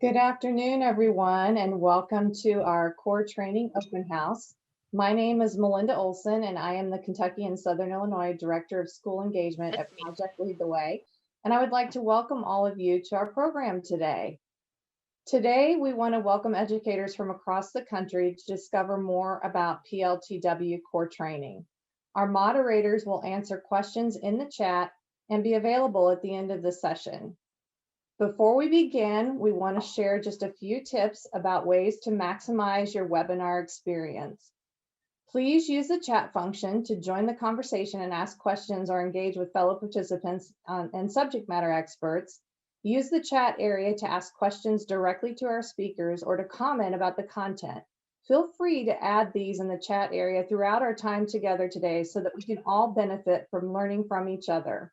Good afternoon, everyone, and welcome to our core training open house. My name is Melinda Olson, and I am the Kentucky and Southern Illinois Director of School Engagement at Project Lead the Way. And I would like to welcome all of you to our program today. Today, we want to welcome educators from across the country to discover more about PLTW core training. Our moderators will answer questions in the chat and be available at the end of the session. Before we begin, we want to share just a few tips about ways to maximize your webinar experience. Please use the chat function to join the conversation and ask questions or engage with fellow participants and subject matter experts. Use the chat area to ask questions directly to our speakers or to comment about the content. Feel free to add these in the chat area throughout our time together today so that we can all benefit from learning from each other.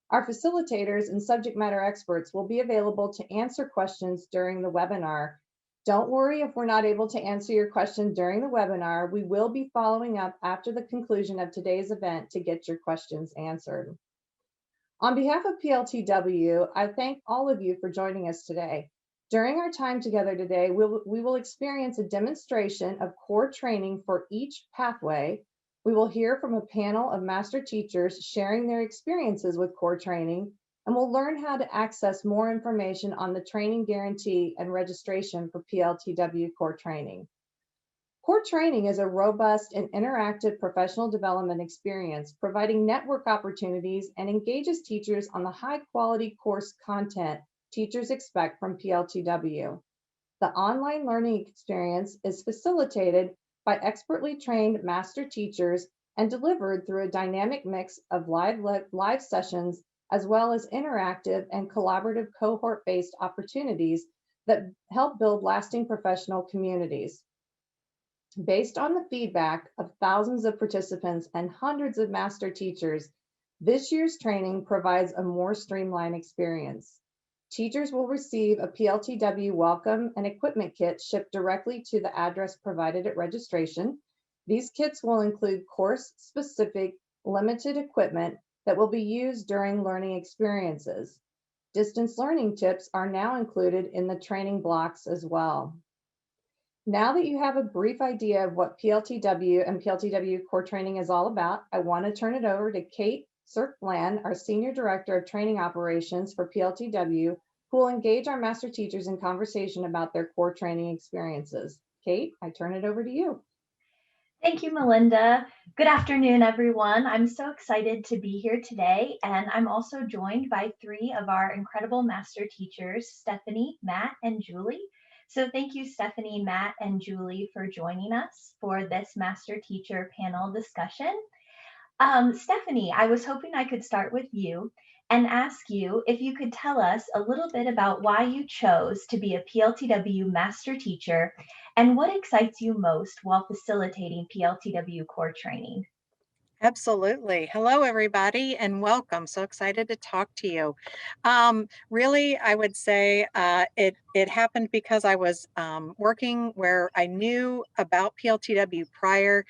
Our facilitators and subject matter experts will be available to answer questions during the webinar. Don't worry if we're not able to answer your question during the webinar. We will be following up after the conclusion of today's event to get your questions answered. On behalf of PLTW, I thank all of you for joining us today. During our time together today, we will experience a demonstration of core training for each pathway. We will hear from a panel of master teachers sharing their experiences with core training, and we'll learn how to access more information on the training guarantee and registration for PLTW core training. Core training is a robust and interactive professional development experience, providing network opportunities and engages teachers on the high-quality course content teachers expect from PLTW. The online learning experience is facilitated by expertly trained master teachers and delivered through a dynamic mix of live sessions, as well as interactive and collaborative cohort-based opportunities that help build lasting professional communities. Based on the feedback of thousands of participants and hundreds of master teachers, this year's training provides a more streamlined experience. Teachers will receive a PLTW welcome and equipment kit shipped directly to the address provided at registration. These kits will include course-specific limited equipment that will be used during learning experiences. Distance learning tips are now included in the training blocks as well. Now that you have a brief idea of what PLTW and PLTW core training is all about, I want to turn it over to Kate Sirkland, our Senior Director of Training Operations for PLTW, who will engage our master teachers in conversation about their core training experiences. Kate, I turn it over to you. Thank you, Melinda. Good afternoon, everyone. I'm so excited to be here today, and I'm also joined by three of our incredible master teachers, Stephanie, Matt, and Julie. So thank you, Stephanie, Matt, and Julie, for joining us for this master teacher panel discussion. Stephanie, I was hoping I could start with you and ask you if you could tell us a little bit about why you chose to be a PLTW master teacher and what excites you most while facilitating PLTW core training. Absolutely. Hello, everybody, and welcome. So excited to talk to you. Really, I would say it happened because I was working where I knew about PLTW prior.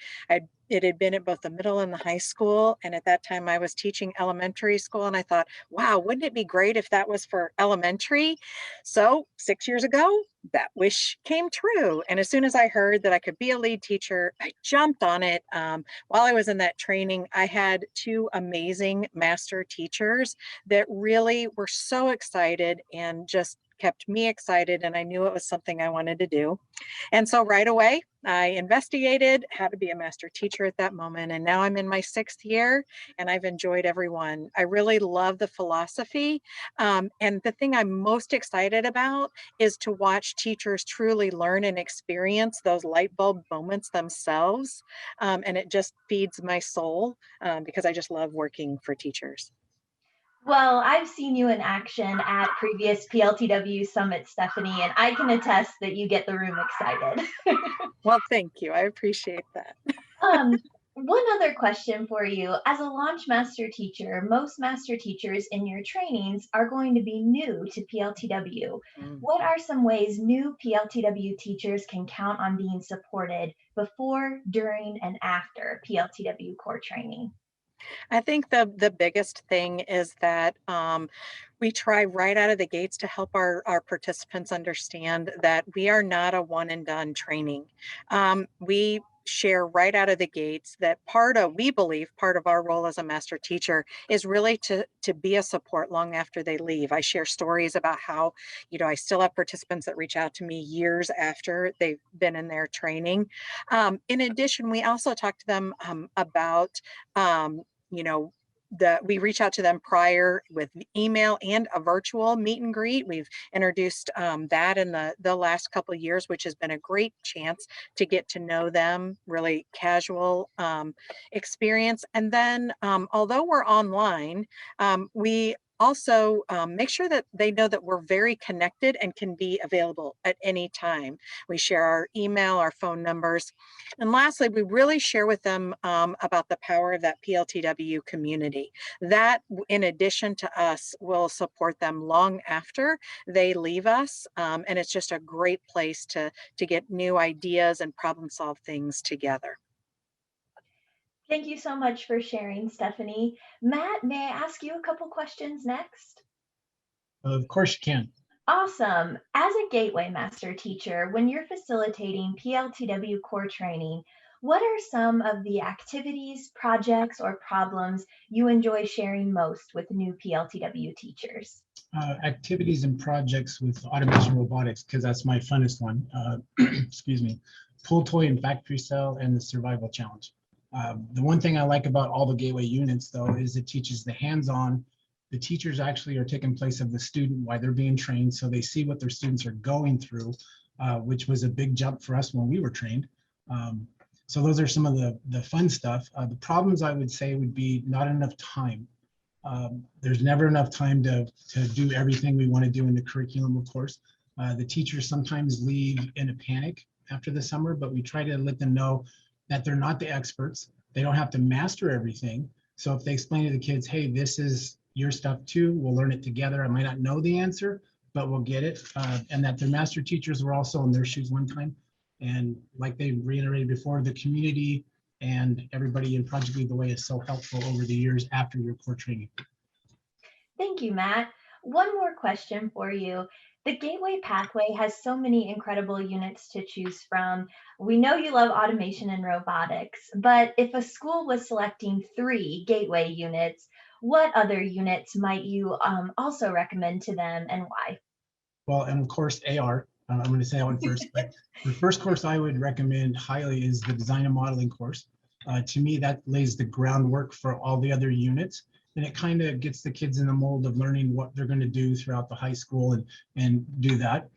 It had been at both the middle and the high school. And at that time I was teaching elementary school. And I thought, wow, wouldn't it be great if that was for elementary? So 6 years ago, that wish came true. And as soon as I heard that I could be a lead teacher, I jumped on it. While I was in that training, I had two amazing master teachers that really were so excited and just kept me excited, and I knew it was something I wanted to do. And so right away, I investigated how to be a master teacher at that moment, and now I'm in my 6th year, and I've enjoyed every one. I really love the philosophy, and the thing I'm most excited about is to watch teachers truly learn and experience those light bulb moments themselves, and it just feeds my soul because I just love working for teachers. Well, I've seen you in action at previous PLTW summits, Stephanie, and I can attest that you get the room excited. Well, thank you. I appreciate that. One other question for you. As a launch master teacher, most master teachers in your trainings are going to be new to PLTW. What are some ways new PLTW teachers can count on being supported before, during, and after PLTW core training? I think the biggest thing is that we try right out of the gates to help our participants understand that we are not a one and done training. We share right out of the gates that we believe part of our role as a master teacher is really to be a support long after they leave. I share stories about how, I still have participants that reach out to me years after they've been in their training. In addition, we also talk to them about you know, we reach out to them prior with email and a virtual meet and greet. We've introduced that in the last couple of years, which has been a great chance to get to know them, really casual experience. And then, although we're online, we also make sure that they know that we're very connected and can be available at any time. We share our email, our phone numbers. And lastly, we really share with them about the power of that PLTW community. That, in addition to us, will support them long after they leave us. And it's just a great place to get new ideas and problem solve things together. Thank you so much for sharing, Stephanie. Matt, may I ask you a couple questions next? Of course you can. Awesome. As a Gateway Master Teacher, when you're facilitating PLTW core training, what are some of the activities, projects, or problems you enjoy sharing most with new PLTW teachers? Activities and projects with automation robotics, because that's my funnest one. Excuse me. Pull toy and factory cell and the survival challenge. The one thing I like about all the Gateway units, though, is it teaches the hands-on. The teachers actually are taking place of the student while they're being trained, so they see what their students are going through, which was a big jump for us when we were trained. So those are some of the fun stuff. The problems I would say would be not enough time. There's never enough time to do everything we want to do in the curriculum, of course. The teachers sometimes leave in a panic after the summer, but we try to let them know that they're not the experts. They don't have to master everything. So if they explain to the kids, hey, this is your stuff too, we'll learn it together. I might not know the answer, but we'll get it. And that their master teachers were also in their shoes one time. And like they reiterated before, the community and everybody in Project Lead the Way is so helpful over the years after your core training. Thank you, Matt. One more question for you. The Gateway Pathway has so many incredible units to choose from. We know you love automation and robotics, but if a school was selecting 3 Gateway units, what other units might you also recommend to them and why? Well, and of course, AR. I'm going to say that one first. But the first course I would recommend highly is the design and modeling course. To me, that lays the groundwork for all the other units. And it kind of gets the kids in the mold of learning what they're going to do throughout the high school and do that.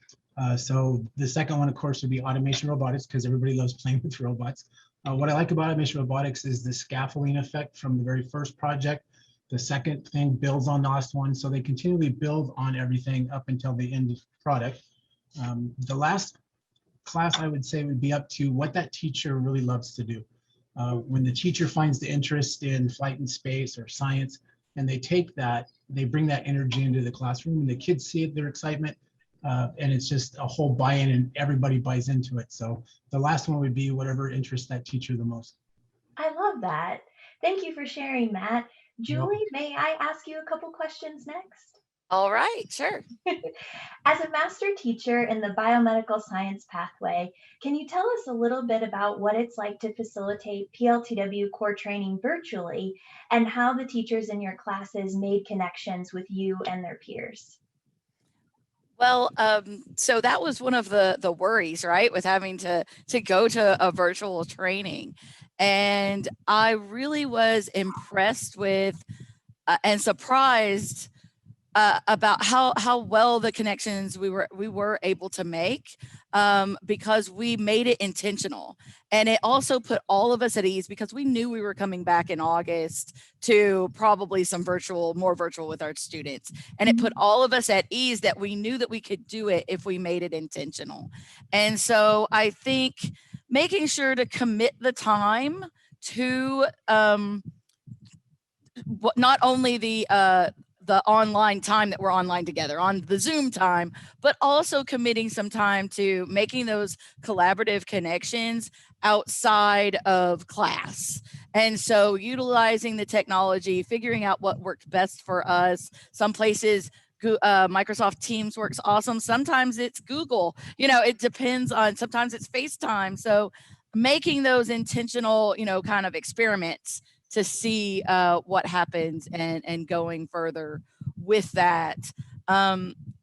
So the second one, of course, would be automation robotics, because everybody loves playing with robots. What I like about automation robotics is the scaffolding effect from the very first project. The second thing builds on the last one. So they continually build on everything up until the end product. The last class I would say would be up to what that teacher really loves to do. When the teacher finds the interest in flight and space or science, and they take that, they bring that energy into the classroom, and the kids see it, their excitement, and it's just a whole buy-in, and everybody buys into it. So the last one would be whatever interests that teacher the most. I love that. Thank you for sharing, Matt. Julie, may I ask you a couple questions next? All right, sure. As a master teacher in the biomedical science pathway, can you tell us a little bit about what it's like to facilitate PLTW core training virtually and how the teachers in your classes made connections with you and their peers? Well, so that was one of the worries, right, with having to go to a virtual training. And I really was impressed with and surprised about how well the connections we were able to make, because we made it intentional, and it also put all of us at ease because we knew we were coming back in August to probably some more virtual with our students, and it put all of us at ease that we knew that we could do it if we made it intentional. And so I think making sure to commit the time to not only the online time that we're online together on the Zoom time, but also committing some time to making those collaborative connections outside of class. And so utilizing the technology, figuring out what worked best for us. Some places Microsoft Teams works awesome. Sometimes it's Google, it depends on, sometimes it's FaceTime. So making those intentional, kind of experiments to see what happens and going further with that.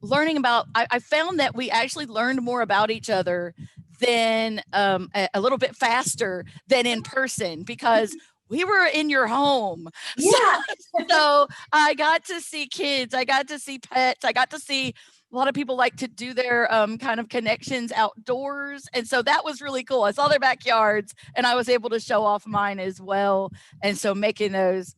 Learning about, I found that we actually learned more about each other than a little bit faster than in person, because we were in your home. Yeah. So I got to see kids, I got to see pets, I got to see a lot of people like to do their kind of connections outdoors. And so that was really cool. I saw their backyards and I was able to show off mine as well. And so making those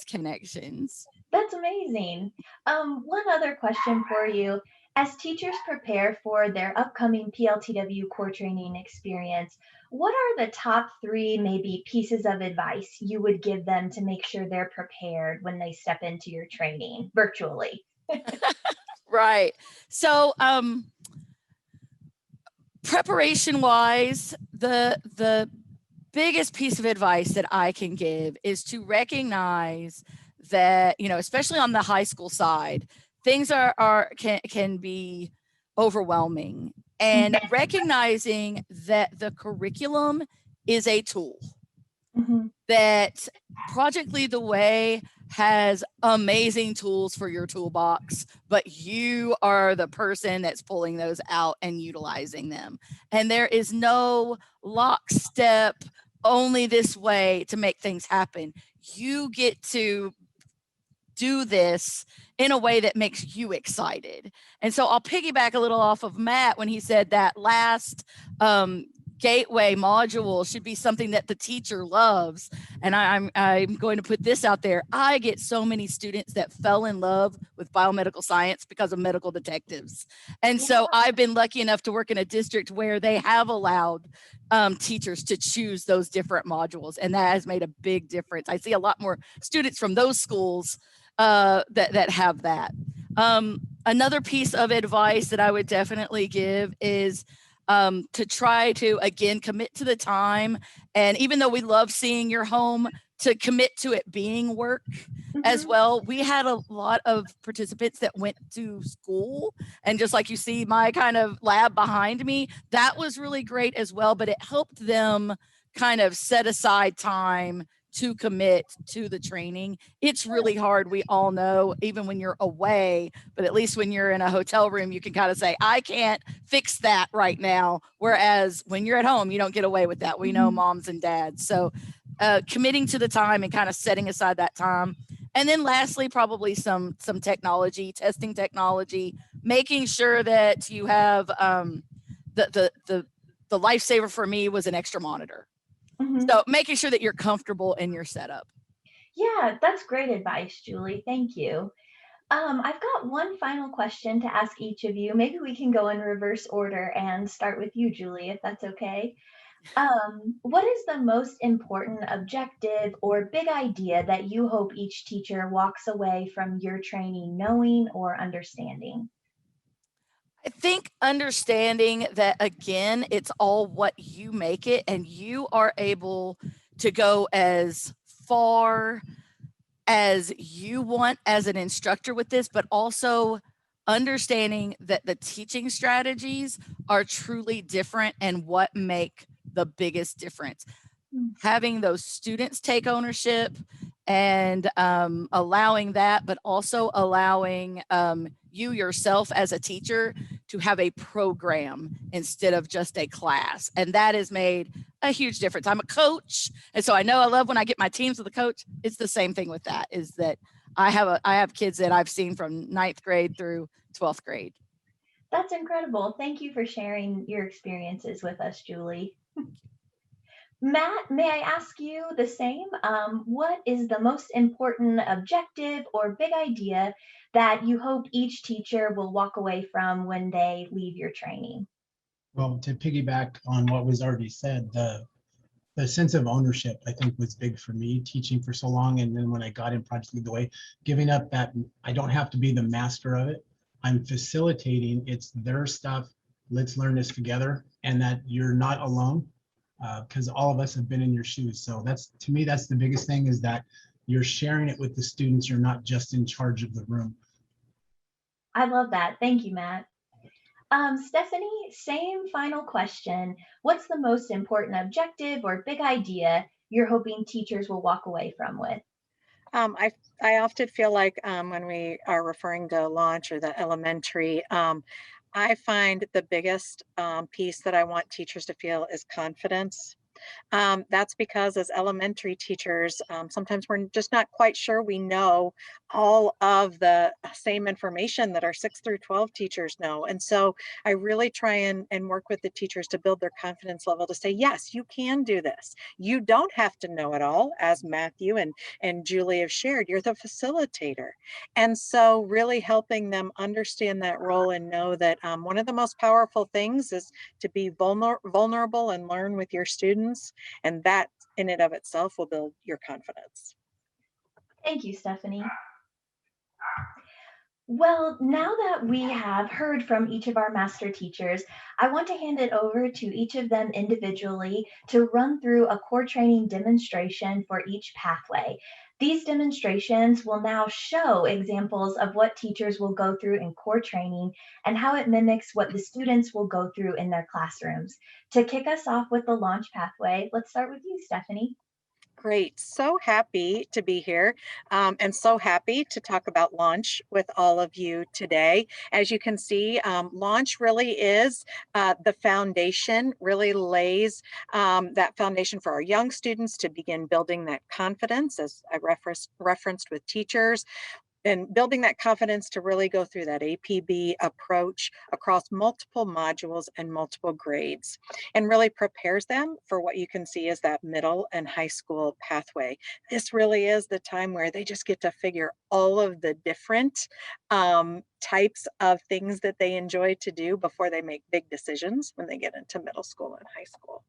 connections. That's amazing. One other question for you. As teachers prepare for their upcoming PLTW core training experience, what are the top 3 maybe pieces of advice you would give them to make sure they're prepared when they step into your training virtually? Right. So preparation wise, the biggest piece of advice that I can give is to recognize that, especially on the high school side, things can be overwhelming, and recognizing that the curriculum is a tool. That Project Lead the Way has amazing tools for your toolbox, but you are the person that's pulling those out and utilizing them. And there is no lockstep, only this way to make things happen. You get to do this in a way that makes you excited. And so I'll piggyback a little off of Matt when he said that last gateway module should be something that the teacher loves. And I'm going to put this out there. I get so many students that fell in love with biomedical science because of medical detectives. And so I've been lucky enough to work in a district where they have allowed teachers to choose those different modules. And that has made a big difference. I see a lot more students from those schools that have that. Another piece of advice that I would definitely give is to try to, again, commit to the time. And even though we love seeing your home, to commit to it being work as well. We had a lot of participants that went to school, and just like you see my kind of lab behind me, that was really great as well, but it helped them kind of set aside time to commit to the training. It's really hard, we all know, even when you're away, but at least when you're in a hotel room, you can kind of say, I can't fix that right now. Whereas when you're at home, you don't get away with that. We know moms and dads. So committing to the time and kind of setting aside that time. And then lastly, probably some technology, testing technology, making sure that you have the lifesaver for me was an extra monitor. So making sure that you're comfortable in your setup. Yeah, that's great advice, Julie. Thank you. I've got one final question to ask each of you. Maybe we can go in reverse order and start with you, Julie, if that's okay. What is the most important objective or big idea that you hope each teacher walks away from your training knowing or understanding? I think understanding that, again, it's all what you make it, and you are able to go as far as you want as an instructor with this, but also understanding that the teaching strategies are truly different and what make the biggest difference. Having those students take ownership and allowing that, but also allowing you yourself as a teacher to have a program instead of just a class. And that has made a huge difference. I'm a coach, and so I know I love when I get my teams with a coach. It's the same thing with that, is that I have kids that I've seen from 9th grade through 12th grade. That's incredible. Thank you for sharing your experiences with us, Julie. Matt, may I ask you the same? What is the most important objective or big idea that you hope each teacher will walk away from when they leave your training? Well, to piggyback on what was already said, the sense of ownership, I think, was big for me, teaching for so long. And then when I got in Project Lead the Way, giving up that I don't have to be the master of it. I'm facilitating, it's their stuff. Let's learn this together, and that you're not alone. because all of us have been in your shoes. So that's, to me, that's the biggest thing, is that you're sharing it with the students. You're not just in charge of the room. I love that. Thank you, Matt. Stephanie, same final question. What's the most important objective or big idea you're hoping teachers will walk away from with? I often feel like when we are referring to launch or the elementary, I find the biggest piece that I want teachers to feel is confidence. That's because as elementary teachers, sometimes we're just not quite sure we know all of the same information that our 6 through 12 teachers know. And so I really try and work with the teachers to build their confidence level to say, yes, you can do this. You don't have to know it all, as Matthew and Julie have shared. You're the facilitator. And so really helping them understand that role and know that one of the most powerful things is to be vulnerable and learn with your students. And that in and of itself will build your confidence. Thank you, Stephanie. Well, now that we have heard from each of our master teachers, I want to hand it over to each of them individually to run through a core training demonstration for each pathway. These demonstrations will now show examples of what teachers will go through in core training and how it mimics what the students will go through in their classrooms. To kick us off with the launch pathway, let's start with you, Stephanie. Great. So happy to be here and so happy to talk about launch with all of you today. As you can see, launch really is the foundation, really lays that foundation for our young students to begin building that confidence, as I referenced with teachers, and building that confidence to really go through that APB approach across multiple modules and multiple grades, and really prepares them for what you can see as that middle and high school pathway. This really is the time where they just get to figure all of the different types of things that they enjoy to do before they make big decisions when they get into middle school and high school.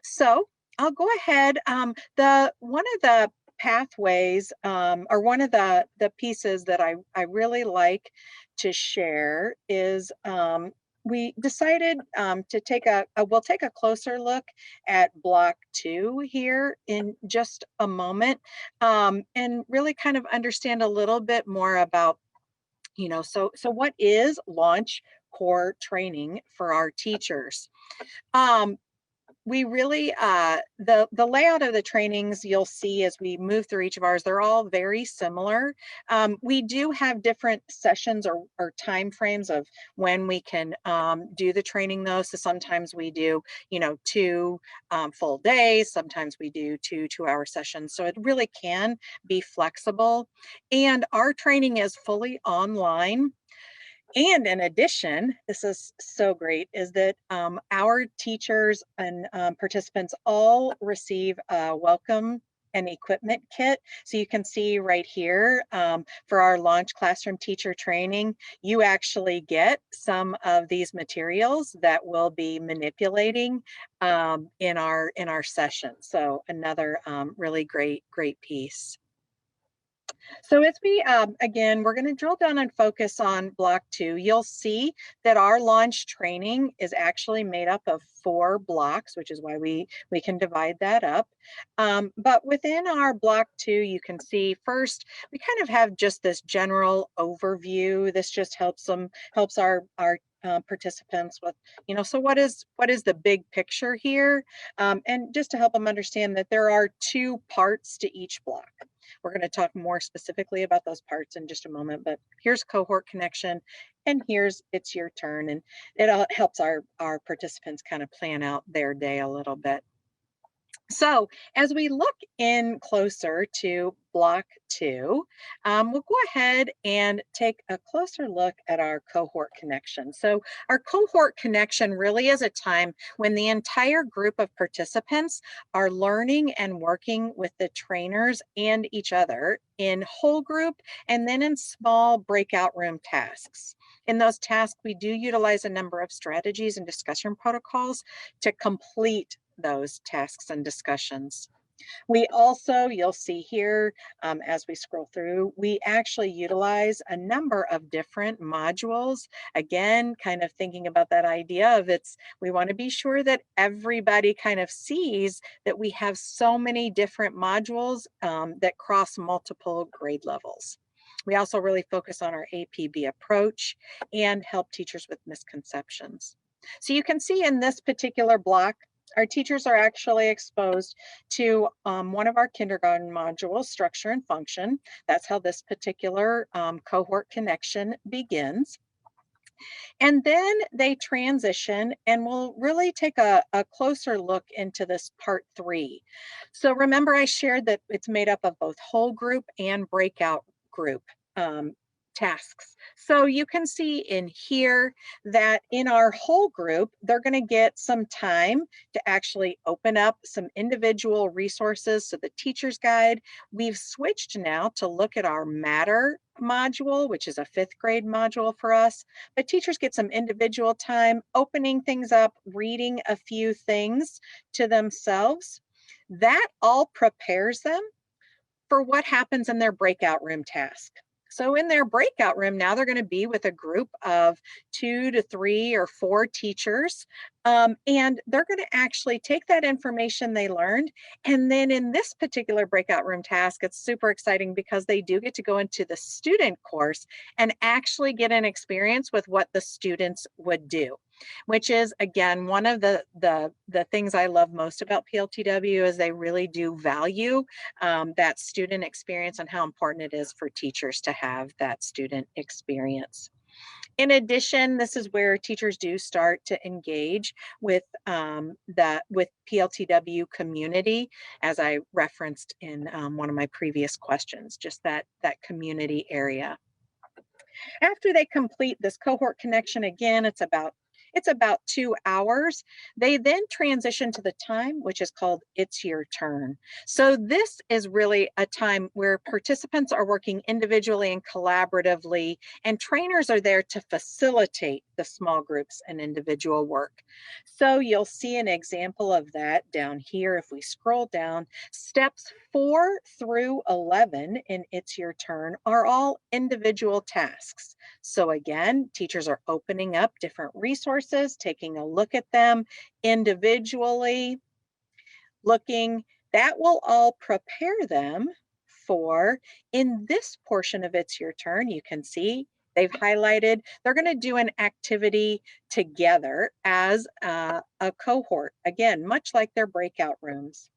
So I'll go ahead. One of the pathways, or one of the pieces that I really like to share is we decided to we'll take a closer look at block 2 here in just a moment, and really kind of understand a little bit more about, so what is launch core training for our teachers? We really, the layout of the trainings you'll see as we move through each of ours, they're all very similar. We do have different sessions or time frames of when we can do the training though. So sometimes we do, 2 full days, sometimes we do 2 2-hour sessions. So it really can be flexible. And our training is fully online. And in addition, this is so great, is that our teachers and participants all receive a welcome and equipment kit. So you can see right here for our launch classroom teacher training, you actually get some of these materials that we'll be manipulating in our session. So another really great piece. So as we, again, we're going to drill down and focus on block 2. You'll see that our launch training is actually made up of 4 blocks, which is why we can divide that up. But within our block 2, you can see first, we kind of have just this general overview. This just helps our participants with, so what is the big picture here? And just to help them understand that there are 2 parts to each block. We're going to talk more specifically about those parts in just a moment, but here's Cohort Connection, and here's It's Your Turn, and it helps our participants kind of plan out their day a little bit. So as we look in closer to block 2, we'll go ahead and take a closer look at our cohort connection. So our cohort connection really is a time when the entire group of participants are learning and working with the trainers and each other in whole group and then in small breakout room tasks. In those tasks, we do utilize a number of strategies and discussion protocols to complete those tasks and discussions. We also, you'll see here, as we scroll through, we actually utilize a number of different modules. Again, kind of thinking about that idea of we want to be sure that everybody kind of sees that we have so many different modules that cross multiple grade levels. We also really focus on our APB approach and help teachers with misconceptions. So you can see in this particular block, our teachers are actually exposed to one of our kindergarten modules, structure and function. That's how this particular cohort connection begins. And then they transition, and we'll really take a closer look into this part 3. So remember, I shared that it's made up of both whole group and breakout group tasks. So you can see in here that in our whole group, they're going to get some time to actually open up some individual resources. So the teacher's guide, we've switched now to look at our Matter module, which is a 5th grade module for us. But teachers get some individual time opening things up, reading a few things to themselves. That all prepares them for what happens in their breakout room task. So in their breakout room now, they're going to be with a group of 2 to 3 or 4 teachers, and they're going to actually take that information they learned. And then in this particular breakout room task, it's super exciting because they do get to go into the student course and actually get an experience with what the students would do, which is, again, one of the things I love most about PLTW is they really do value that student experience and how important it is for teachers to have that student experience. In addition, this is where teachers do start to engage with with PLTW community, as I referenced in one of my previous questions, just that community area. After they complete this cohort connection, again, it's about 2 hours. They then transition to the time, which is called It's Your Turn. So this is really a time where participants are working individually and collaboratively, and trainers are there to facilitate the small groups and individual work. So you'll see an example of that down here. If we scroll down, steps 4 through 11 in It's Your Turn are all individual tasks. So again, teachers are opening up different resources, taking a look at them individually, looking. That will all prepare them for, in this portion of It's Your Turn, you can see they've highlighted, they're going to do an activity together as a cohort, again, much like their breakout rooms.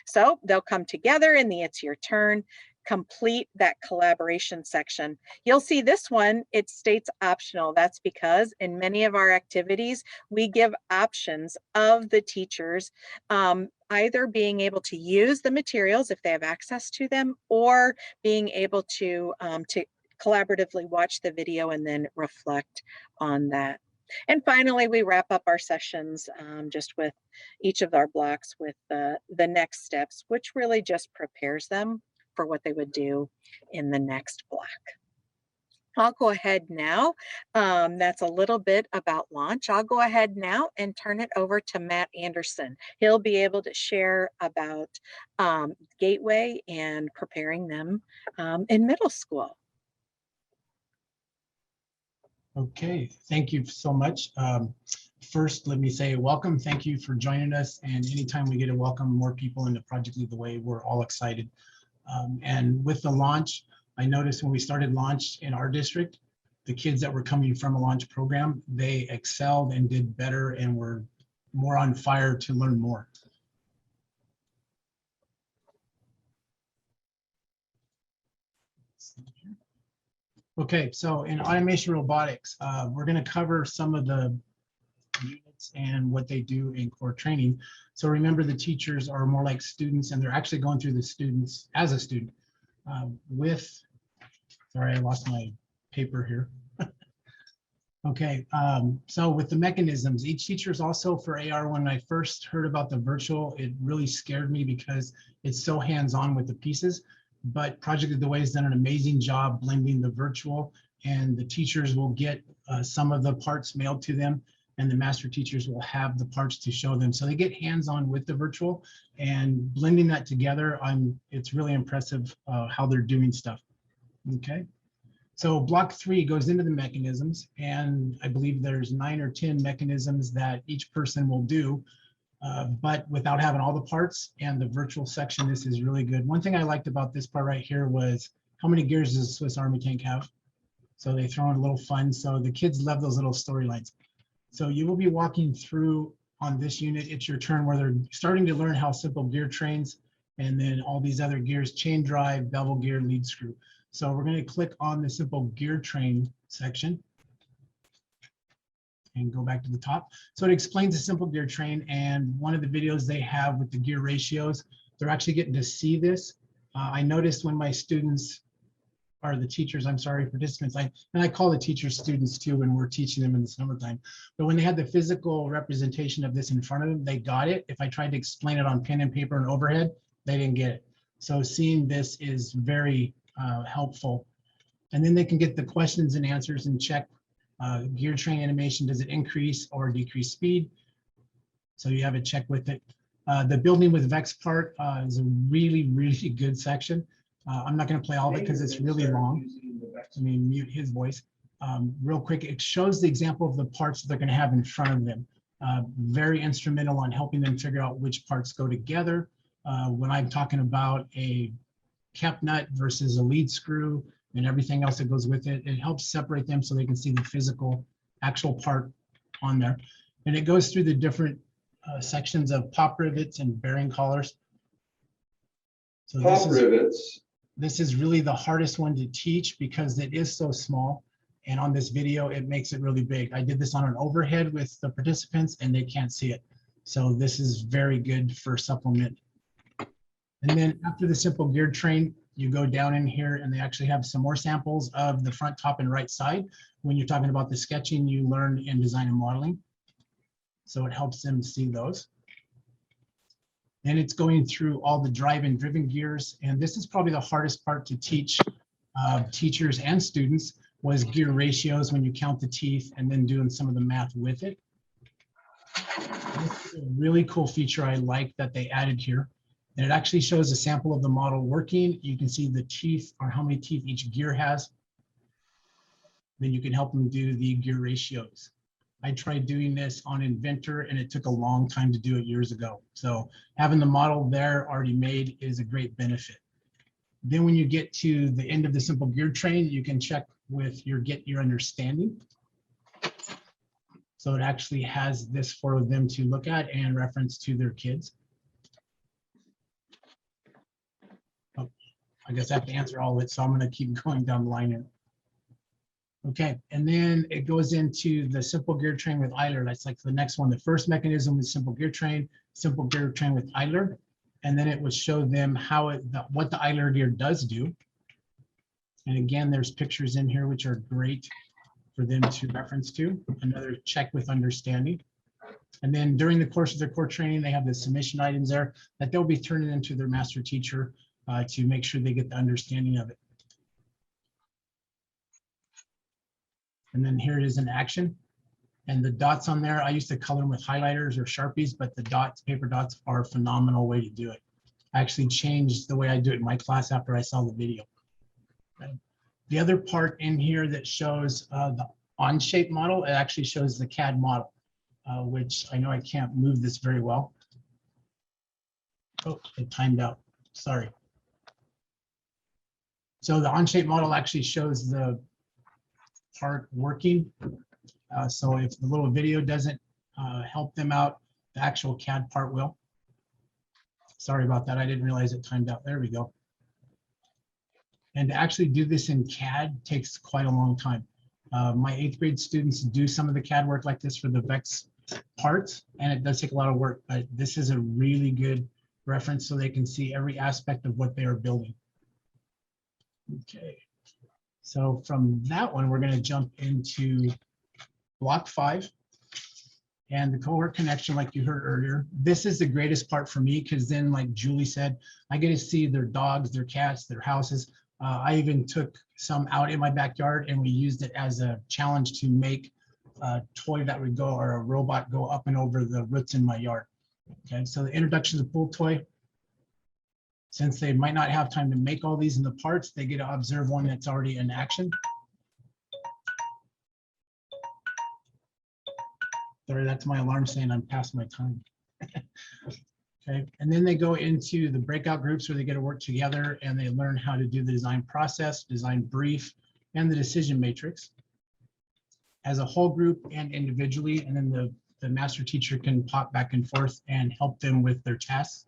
So they'll come together in the It's Your Turn, complete that collaboration section. You'll see this one, it states optional. That's because in many of our activities, we give options of the teachers either being able to use the materials if they have access to them, or being able to collaboratively watch the video and then reflect on that. And finally, we wrap up our sessions just with each of our blocks with the next steps, which really just prepares them for what they would do in the next block. I'll go ahead now. That's a little bit about launch. I'll go ahead now and turn it over to Matt Anderson. He'll be able to share about Gateway and preparing them in middle school. Okay, thank you so much. First, let me say welcome. Thank you for joining us. And anytime we get to welcome more people into Project Lead the Way, we're all excited. And with the launch, I noticed when we started launch in our district, the kids that were coming from a launch program, they excelled and did better and were more on fire to learn more. Okay, so in automation robotics, we're going to cover some of the units and what they do in core training. So remember, the teachers are more like students, and they're actually going through the students as a student sorry, I lost my paper here. Okay, so with the mechanisms, each teacher is also for AR. When I first heard about the virtual, it really scared me because it's so hands-on with the pieces. But Project Lead the Way has done an amazing job blending the virtual, and the teachers will get some of the parts mailed to them. and the master teachers will have the parts to show them. So they get hands-on with the virtual, and blending that together, it's really impressive how they're doing stuff. Okay. So block 3 goes into the mechanisms, and I believe there's 9 or 10 mechanisms that each person will do, but without having all the parts. And the virtual section, this is really good. One thing I liked about this part right here was how many gears does a Swiss Army tank have? So they throw in a little fun. So the kids love those little storylines. So you will be walking through on this unit. It's your turn where they're starting to learn how simple gear trains, and then all these other gears: chain drive, bevel gear, lead screw. So we're going to click on the simple gear train section and go back to the top. So it explains a simple gear train, and one of the videos they have with the gear ratios, they're actually getting to see this. I noticed when my students, or the teachers, I'm sorry, participants, and I call the teachers students too when we're teaching them in the summertime, but when they had the physical representation of this in front of them, they got it. If I tried to explain it on pen and paper and overhead, they didn't get it. So seeing this is very helpful. And then they can get the questions and answers and check gear train animation. Does it increase or decrease speed? So you have a check with it. The building with Vex part is a really, really good section. I'm not going to play all of it because it's really long. Let me mute his voice. Real quick, it shows the example of the parts that they're going to have in front of them. Very instrumental on helping them figure out which parts go together. When I'm talking about a cap nut versus a lead screw and everything else that goes with it, it helps separate them so they can see the physical actual part on there. And it goes through the different sections of pop rivets and bearing collars. So this is really the hardest one to teach because it is so small. And on this video, it makes it really big. I did this on an overhead with the participants and they can't see it. So this is very good for supplement. And then after the simple gear train, you go down in here and they actually have some more samples of the front, top, and right side. When you're talking about the sketching you learn in design and modeling. So it helps them see those. Then it's going through all the drive and driven gears. And this is probably the hardest part to teach teachers and students, was gear ratios when you count the teeth and then doing some of the math with it. This is a really cool feature I like that they added here. And it actually shows a sample of the model working. You can see the teeth, or how many teeth each gear has. Then you can help them do the gear ratios. I tried doing this on Inventor and it took a long time to do it years ago. So having the model there already made is a great benefit. Then when you get to the end of the simple gear train, you can check with get your understanding. So it actually has this for them to look at and reference to their kids. Oh, I guess I have to answer all of it, so I'm going to keep going down the line here. Okay, and then it goes into the simple gear train with idler. That's like the next one. The first mechanism is simple gear train with idler. And then it would show them how what the idler gear does do. And again, there's pictures in here which are great for them to reference to. Another check with understanding. And then during the course of their core training, they have the submission items there that they'll be turning into their master teacher to make sure they get the understanding of it. And then here it is in action. And the dots on there, I used to color them with highlighters or Sharpies, but the dots, paper dots, are a phenomenal way to do it. I actually changed the way I do it in my class after I saw the video. Okay. The other part in here that shows the on-shape model, it actually shows the CAD model, which I know I can't move this very well. Oh, it timed out, sorry. So the on-shape model actually shows the part working. So if the little video doesn't help them out, the actual CAD part will. Sorry about that, I didn't realize it timed out. There we go. And to actually do this in CAD takes quite a long time. My 8th grade students do some of the CAD work like this for the VEX parts, and it does take a lot of work, but this is a really good reference so they can see every aspect of what they are building. Okay, so from that one, we're going to jump into block 5 and the cohort connection, like you heard earlier. This is the greatest part for me because then, like Julie said, I get to see their dogs, their cats, their houses. I even took some out in my backyard and we used it as a challenge to make toy that would go, or a robot go up and over the roots in my yard. Okay, so the introduction to the pool toy, since they might not have time to make all these in the parts, they get to observe one that's already in action. Sorry, that's my alarm saying I'm past my time. Okay, and then they go into the breakout groups where they get to work together and they learn how to do the design process, design brief, and the decision matrix as a whole group and individually. And then the master teacher can pop back and forth and help them with their tasks.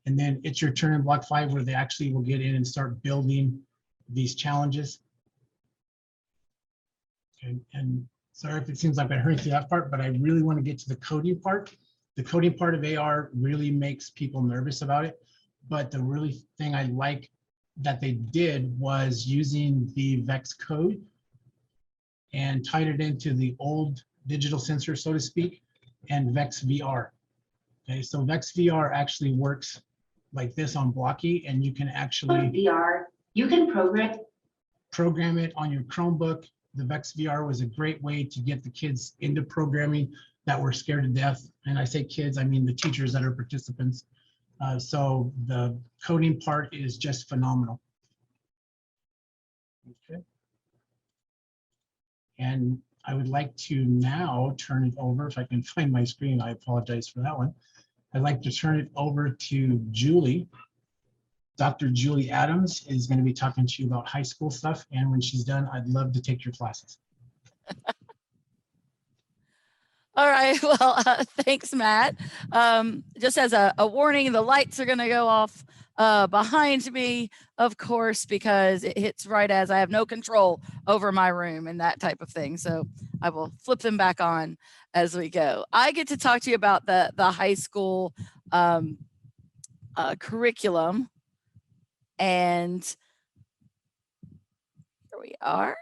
And then it's your turn in block 5 where they actually will get in and start building these challenges. Okay, and sorry if it seems like I hurried through that part, but I really want to get to the coding part. The coding part of AR really makes people nervous about it. But the really thing I like that they did was using the VEX code and tied it into the old digital sensor, so to speak, and VEX VR. Okay, so VEX VR actually works like this on Blocky, and you can actually VR. You can program it on your Chromebook. The VEX VR was a great way to get the kids into programming that were scared to death. And I say kids, I mean the teachers that are participants. So the coding part is just phenomenal. Okay. And I would like to now turn it over, if I can find my screen, I apologize for that one. I'd like to turn it over to Julie. Dr. Julie Adams is going to be talking to you about high school stuff. And when she's done, I'd love to take your classes. All right, well, thanks, Matt. Just as a warning, the lights are going to go off behind me, of course, because it hits right as I have no control over my room and that type of thing. So I will flip them back on as we go. I get to talk to you about the high school curriculum. And here we are.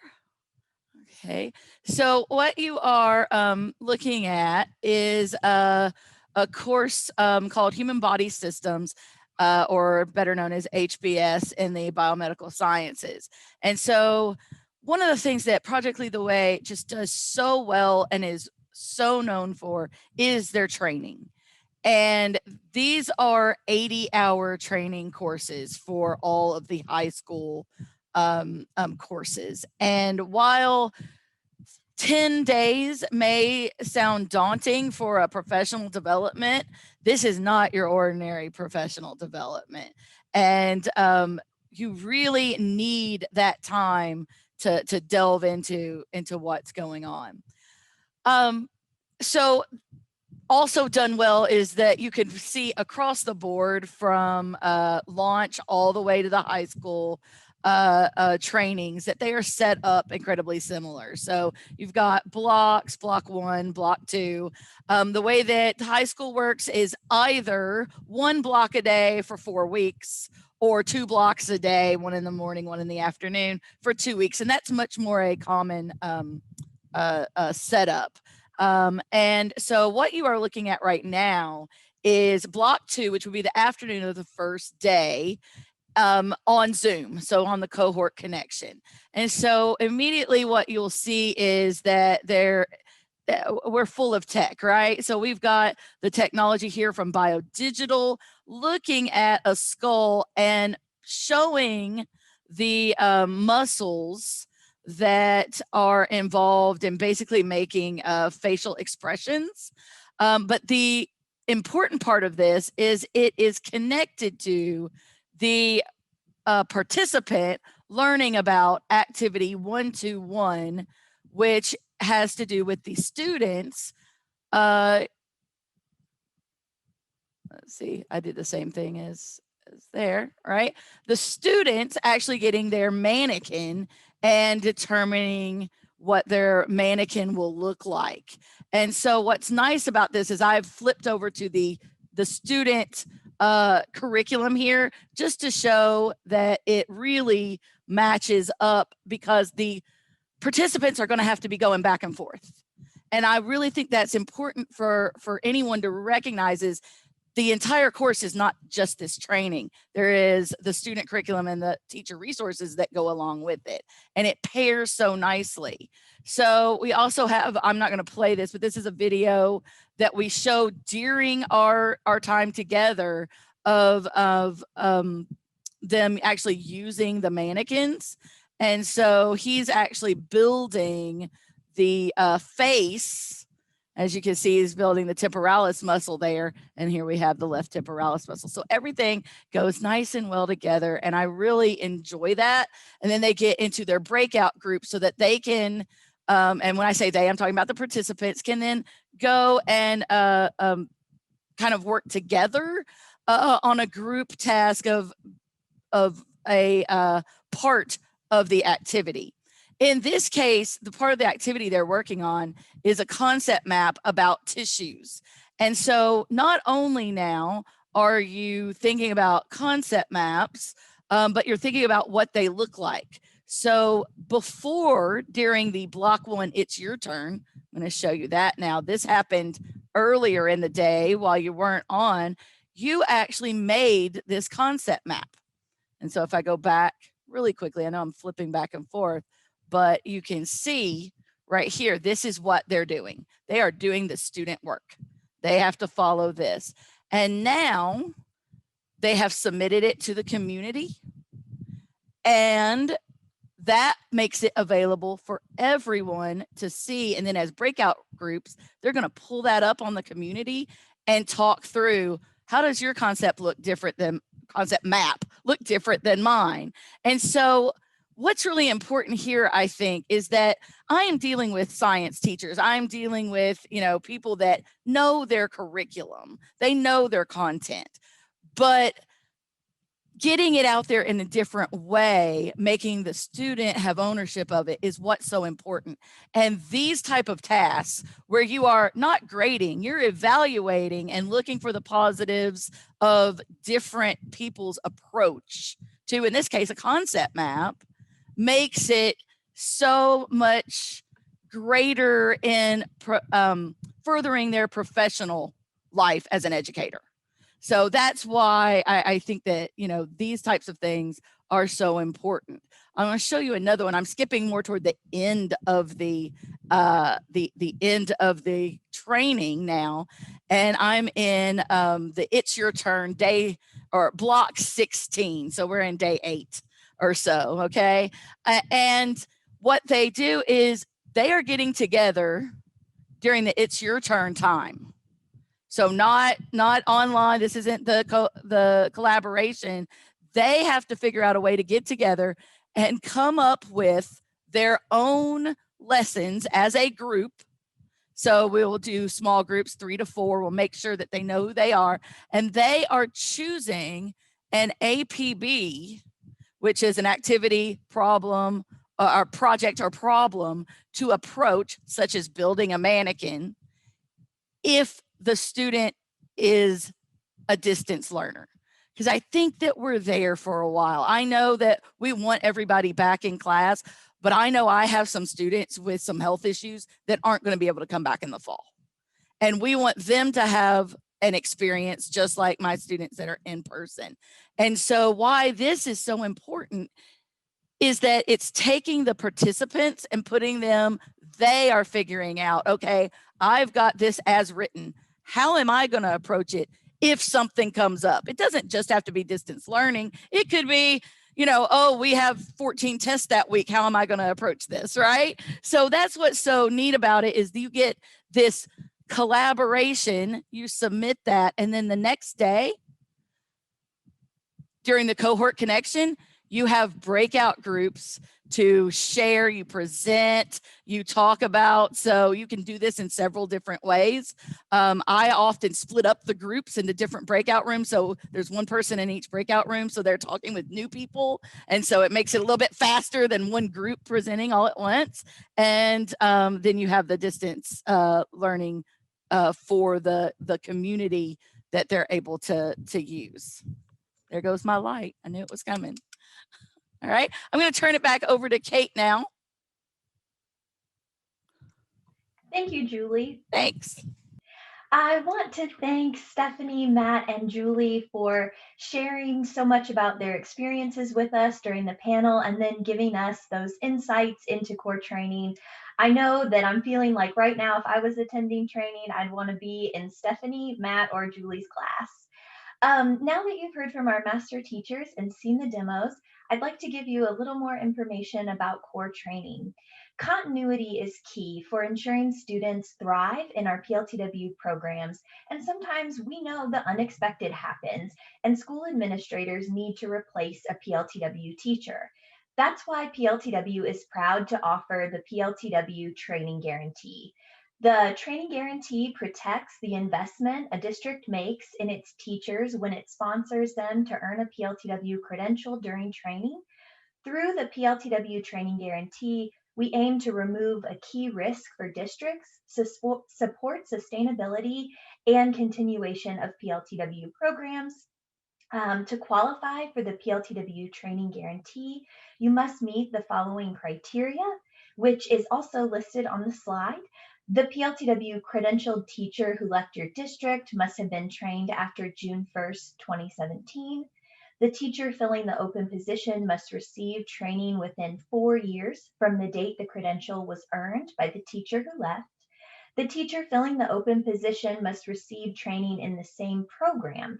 Okay, so what you are looking at is a course called Human Body Systems, or better known as HBS in the biomedical sciences. And so one of the things that Project Lead the Way just does so well and is so known for is their training. And these are 80-hour training courses for all of the high school courses. And while 10 days may sound daunting for a professional development, this is not your ordinary professional development. And you really need that time to delve into what's going on. So also done well is that you can see across the board from launch all the way to the high school trainings that they are set up incredibly similar. So you've got blocks, block 1, block 2. The way that high school works is either 1 block a day for 4 weeks or 2 blocks a day, 1 in the morning, 1 in the afternoon for 2 weeks. And that's much more a common setup. And so what you are looking at right now is block 2, which would be the afternoon of the first day, on Zoom, so on the Cohort Connection. And so immediately what you'll see is that we're full of tech, right? So we've got the technology here from Biodigital looking at a skull and showing the muscles that are involved in basically making facial expressions. But the important part of this is it is connected to the participant learning about activity 1-1, which has to do with the students. Let's see, I did the same thing as there, right? The students actually getting their mannequin and determining what their mannequin will look like. And so what's nice about this is I've flipped over to the student curriculum here just to show that it really matches up, because the participants are going to have to be going back and forth. And I really think that's important for anyone to recognize is the entire course is not just this training. There is the student curriculum and the teacher resources that go along with it. And it pairs so nicely. So we also have, I'm not going to play this, but this is a video that we showed during our time together of them actually using the mannequins. And so he's actually building the face. As you can see, he's building the temporalis muscle there. And here we have the left temporalis muscle. So everything goes nice and well together. And I really enjoy that. And then they get into their breakout group so that they can, and when I say they, I'm talking about the participants, can then go and kind of work together on a group task of a part of the activity. In this case, the part of the activity they're working on is a concept map about tissues. And so not only now are you thinking about concept maps, but you're thinking about what they look like. So during the block 1, it's your turn. I'm going to show you that now. This happened earlier in the day while you weren't on. You actually made this concept map. And so if I go back really quickly, I know I'm flipping back and forth, but you can see right here, this is what they're doing. They are doing the student work. They have to follow this. And now they have submitted it to the community, and that makes it available for everyone to see. And then as breakout groups, they're going to pull that up on the community and talk through, how does your concept map look different than mine? And so what's really important here, I think, is that I am dealing with science teachers. I'm dealing with, people that know their curriculum. They know their content, but getting it out there in a different way, making the student have ownership of it, is what's so important. And these type of tasks where you are not grading, you're evaluating and looking for the positives of different people's approach to, in this case, a concept map, makes it so much greater in furthering their professional life as an educator. So that's why I think that, these types of things are so important. I'm going to show you another one. I'm skipping more toward the end of the end of the training now, and I'm in the It's Your Turn day, or block 16. So we're in day 8 or so. Okay, and what they do is they are getting together during the It's Your Turn time. So not online. This isn't the collaboration. They have to figure out a way to get together and come up with their own lessons as a group. So we'll do small groups, 3 to 4. We'll make sure that they know who they are. And they are choosing an APB, which is an activity, problem, or project or problem to approach, such as building a mannequin, if the student is a distance learner. Because I think that we're there for a while. I know that we want everybody back in class, but I know I have some students with some health issues that aren't going to be able to come back in the fall. And we want them to have an experience just like my students that are in person. And so why this is so important is that it's taking the participants and putting them, they are figuring out, okay, I've got this as written. How am I going to approach it if something comes up? It doesn't just have to be distance learning. It could be, oh, we have 14 tests that week. How am I going to approach this, right? So that's what's so neat about it, is you get this collaboration, you submit that, and then the next day during the Cohort Connection, you have breakout groups to share, you present, you talk about. So you can do this in several different ways. I often split up the groups into different breakout rooms. So there's one person in each breakout room. So they're talking with new people. And so it makes it a little bit faster than one group presenting all at once. And then you have the distance learning for the community that they're able to use. There goes my light. I knew it was coming. All right, I'm going to turn it back over to Kate now. Thank you, Julie. Thanks. I want to thank Stephanie, Matt, and Julie for sharing so much about their experiences with us during the panel and then giving us those insights into core training. I know that I'm feeling like right now, if I was attending training, I'd want to be in Stephanie, Matt, or Julie's class. Now that you've heard from our master teachers and seen the demos, I'd like to give you a little more information about core training. Continuity is key for ensuring students thrive in our PLTW programs, and sometimes we know the unexpected happens, and school administrators need to replace a PLTW teacher. That's why PLTW is proud to offer the PLTW Training Guarantee. The training guarantee protects the investment a district makes in its teachers when it sponsors them to earn a PLTW credential during training. Through the PLTW training guarantee, we aim to remove a key risk for districts, support sustainability and continuation of PLTW programs. To qualify for the PLTW training guarantee, you must meet the following criteria, which is also listed on the slide. The PLTW credentialed teacher who left your district must have been trained after June 1st, 2017. The teacher filling the open position must receive training within 4 years from the date the credential was earned by the teacher who left. The teacher filling the open position must receive training in the same program.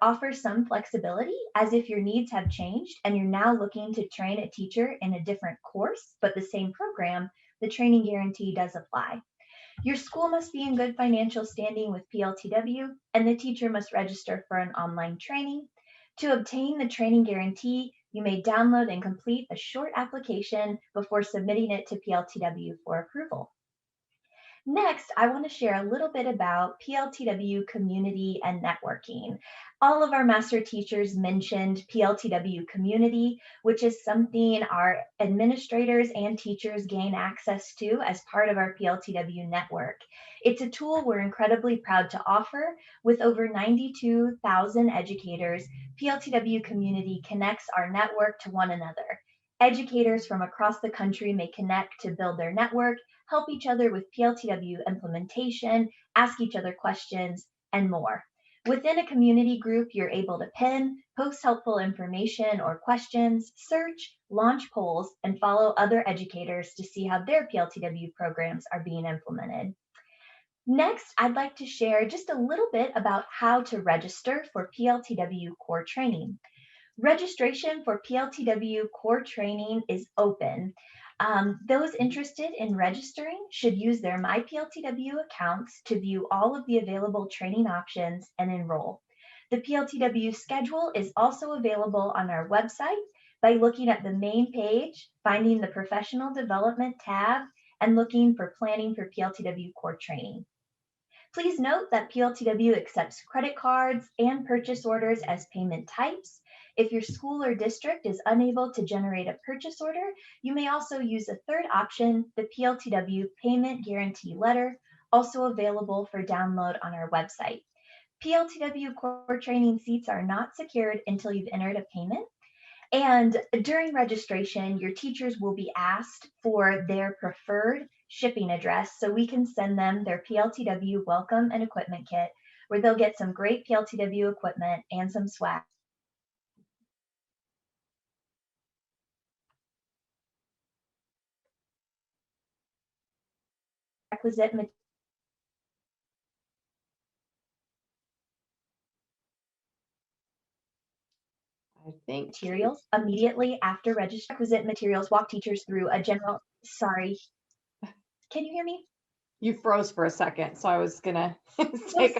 Offers some flexibility, as if your needs have changed and you're now looking to train a teacher in a different course, but the same program, the training guarantee does apply. Your school must be in good financial standing with PLTW, and the teacher must register for an online training. To obtain the training guarantee, you may download and complete a short application before submitting it to PLTW for approval. Next, I want to share a little bit about PLTW community and networking. All of our master teachers mentioned PLTW community, which is something our administrators and teachers gain access to as part of our PLTW network. It's a tool we're incredibly proud to offer. With over 92,000 educators, PLTW community connects our network to one another. Educators from across the country may connect to build their network, help each other with PLTW implementation, ask each other questions, and more. Within a community group, you're able to pin, post helpful information or questions, search, launch polls, and follow other educators to see how their PLTW programs are being implemented. Next, I'd like to share just a little bit about how to register for PLTW core training. Registration for PLTW core training is open. Those interested in registering should use their MyPLTW accounts to view all of the available training options and enroll. The PLTW schedule is also available on our website by looking at the main page, finding the Professional Development tab, and looking for Planning for PLTW core training. Please note that PLTW accepts credit cards and purchase orders as payment types. If your school or district is unable to generate a purchase order, you may also use a third option, the PLTW Payment Guarantee Letter, also available for download on our website. PLTW core training seats are not secured until you've entered a payment. And during registration, your teachers will be asked for their preferred shipping address so we can send them their PLTW welcome and equipment kit, where they'll get some great PLTW equipment and some swag. Requisite materials immediately after registration. Requisite materials walk teachers through a general, sorry, can you hear me? You froze for a second, so I was gonna take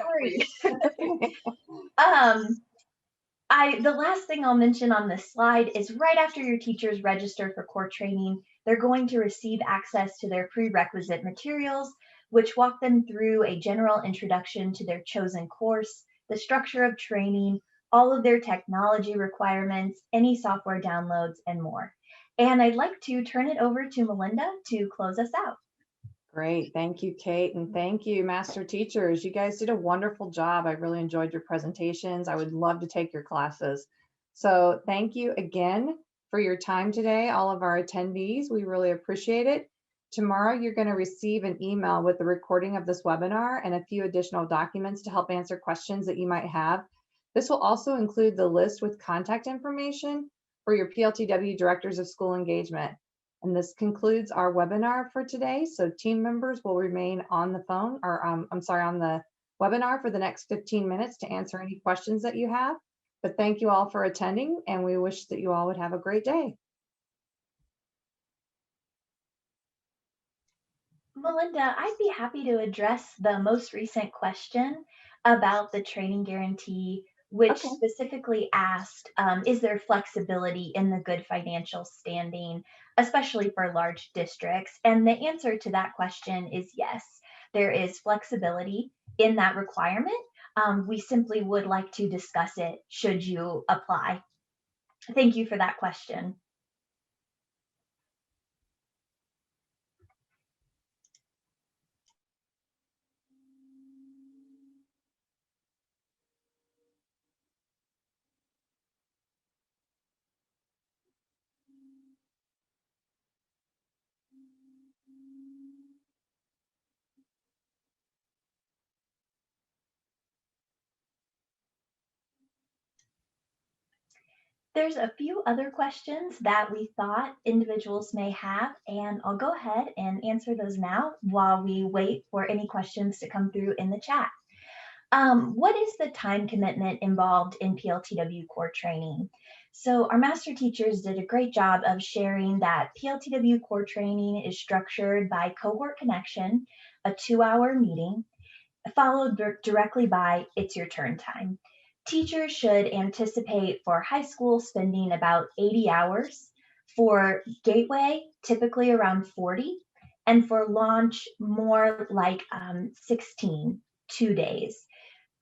the last thing I'll mention on this slide is right after your teachers register for core training, they're going to receive access to their prerequisite materials, which walk them through a general introduction to their chosen course, the structure of training, all of their technology requirements, any software downloads, and more. And I'd like to turn it over to Melinda to close us out. Great. Thank you, Kate. And thank you, master teachers. You guys did a wonderful job. I really enjoyed your presentations. I would love to take your classes. So thank you again for your time today, all of our attendees. We really appreciate it. Tomorrow, you're going to receive an email with the recording of this webinar and a few additional documents to help answer questions that you might have. This will also include the list with contact information for your PLTW Directors of School Engagement. And this concludes our webinar for today. So team members will remain on the phone, or on the webinar for the next 15 minutes to answer any questions that you have. But thank you all for attending, and we wish that you all would have a great day. Melinda, I'd be happy to address the most recent question about the training guarantee, which Okay. specifically asked, is there flexibility in the good financial standing, especially for large districts? And the answer to that question is yes, there is flexibility in that requirement. We simply would like to discuss it should you apply. Thank you for that question. There's a few other questions that we thought individuals may have, and I'll go ahead and answer those now while we wait for any questions to come through in the chat. What is the time commitment involved in PLTW core training? So our master teachers did a great job of sharing that PLTW core training is structured by Cohort Connection, a 2-hour meeting, followed directly by It's Your Turn time. Teachers should anticipate for high school spending about 80 hours, for Gateway, typically around 40, and for launch, more like 16, 2 days.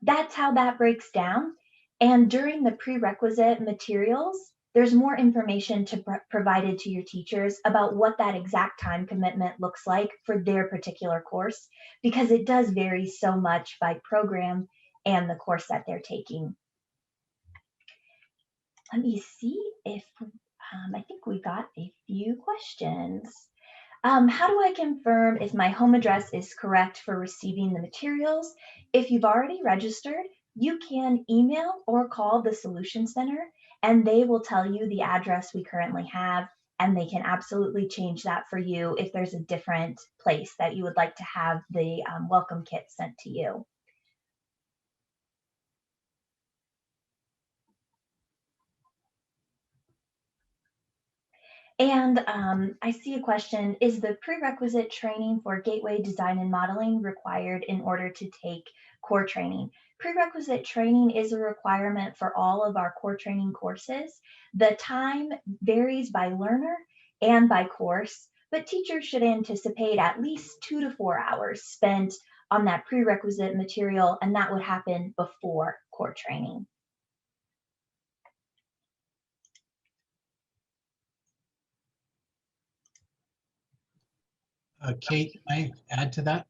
That's how that breaks down. And during the prerequisite materials, there's more information provided to your teachers about what that exact time commitment looks like for their particular course, because it does vary so much by program and the course that they're taking. Let me see if, I think we got a few questions. How do I confirm if my home address is correct for receiving the materials? If you've already registered, you can email or call the Solution Center, and they will tell you the address we currently have, and they can absolutely change that for you if there's a different place that you would like to have the welcome kit sent to you. And I see a question, is the prerequisite training for Gateway Design and Modeling required in order to take core training? Prerequisite training is a requirement for all of our core training courses. The time varies by learner and by course, but teachers should anticipate at least 2 to 4 hours spent on that prerequisite material, and that would happen before core training. Kate, can I add to that?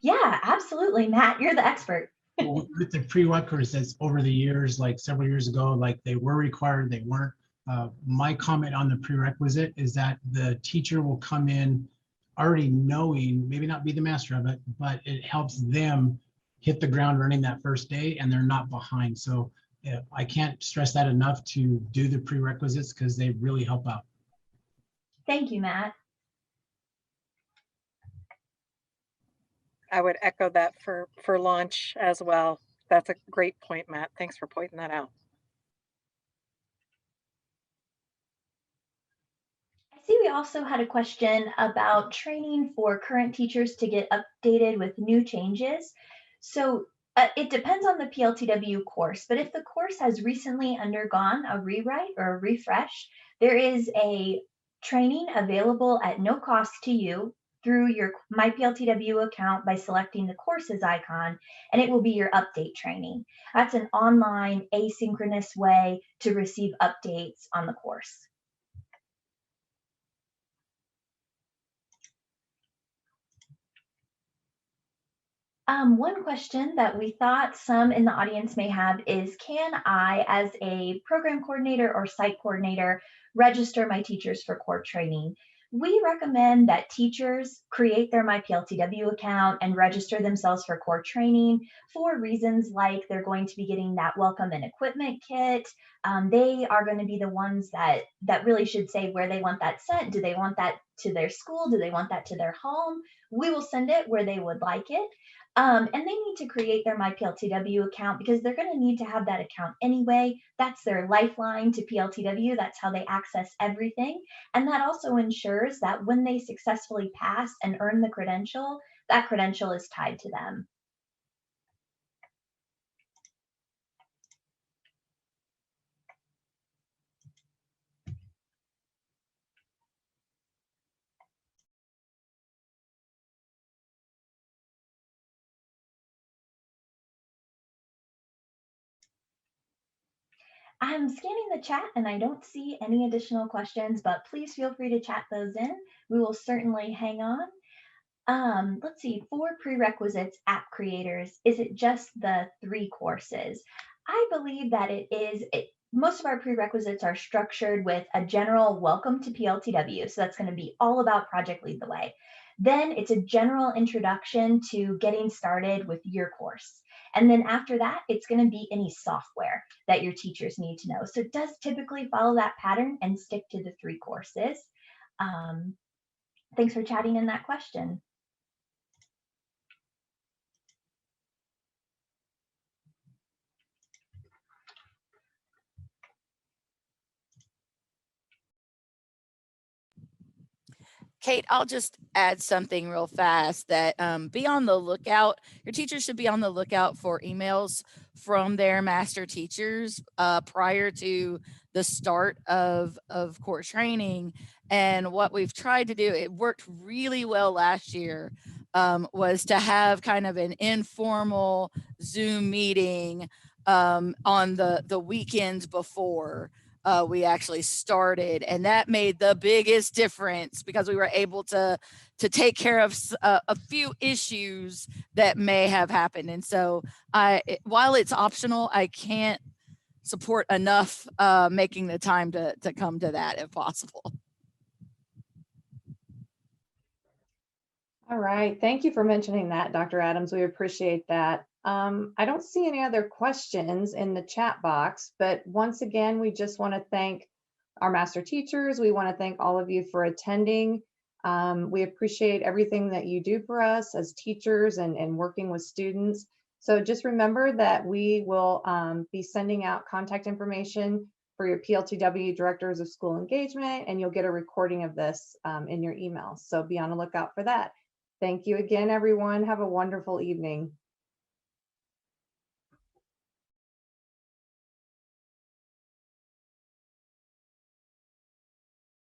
Yeah, absolutely, Matt, you're the expert. With the prerequisites over the years, like several years ago, like they were required, they weren't. My comment on the prerequisite is that the teacher will come in already knowing, maybe not be the master of it, but it helps them hit the ground running that first day and they're not behind. So I can't stress that enough to do the prerequisites because they really help out. Thank you, Matt. I would echo that for launch as well. That's a great point, Matt. Thanks for pointing that out. I see we also had a question about training for current teachers to get updated with new changes. So it depends on the PLTW course, but if the course has recently undergone a rewrite or a refresh, there is a training available at no cost to you through your My PLTW account by selecting the courses icon, and it will be your update training. That's an online asynchronous way to receive updates on the course. One question that we thought some in the audience may have is, can I, as a program coordinator or site coordinator, register my teachers for core training? we recommend that teachers create their MyPLTW account and register themselves for core training for reasons like they're going to be getting that welcome and equipment kit. They are going to be the ones that really should say where they want that sent. Do they want that to their school? Do they want that to their home? We will send it where they would like it. And they need to create their MyPLTW account because they're going to need to have that account anyway. That's their lifeline to PLTW. That's how they access everything. And that also ensures that when they successfully pass and earn the credential, that credential is tied to them. I'm scanning the chat and I don't see any additional questions, but please feel free to chat those in. We will certainly hang on. Let's see, for prerequisites app creators, is it just the 3 courses? I believe that it is. Most of our prerequisites are structured with a general welcome to PLTW. So that's going to be all about Project Lead the Way. Then it's a general introduction to getting started with your course. And then after that, it's going to be any software that your teachers need to know. So it does typically follow that pattern and stick to the 3 courses. Thanks for chatting in that question. Kate, I'll just add something real fast that be on the lookout. Your teachers should be on the lookout for emails from their master teachers prior to the start of core training. And what we've tried to do, it worked really well last year, was to have kind of an informal Zoom meeting on the weekends before we actually started, and that made the biggest difference because we were able to take care of a few issues that may have happened. And so while it's optional, I can't support enough making the time to come to that if possible. All right, thank you for mentioning that, Dr. Adams. We appreciate that. I don't see any other questions in the chat box, but once again, we just want to thank our master teachers. We want to thank all of you for attending. We appreciate everything that you do for us as teachers and working with students. So just remember that we will be sending out contact information for your PLTW Directors of School Engagement, and you'll get a recording of this in your email. So be on the lookout for that. Thank you again, everyone. Have a wonderful evening.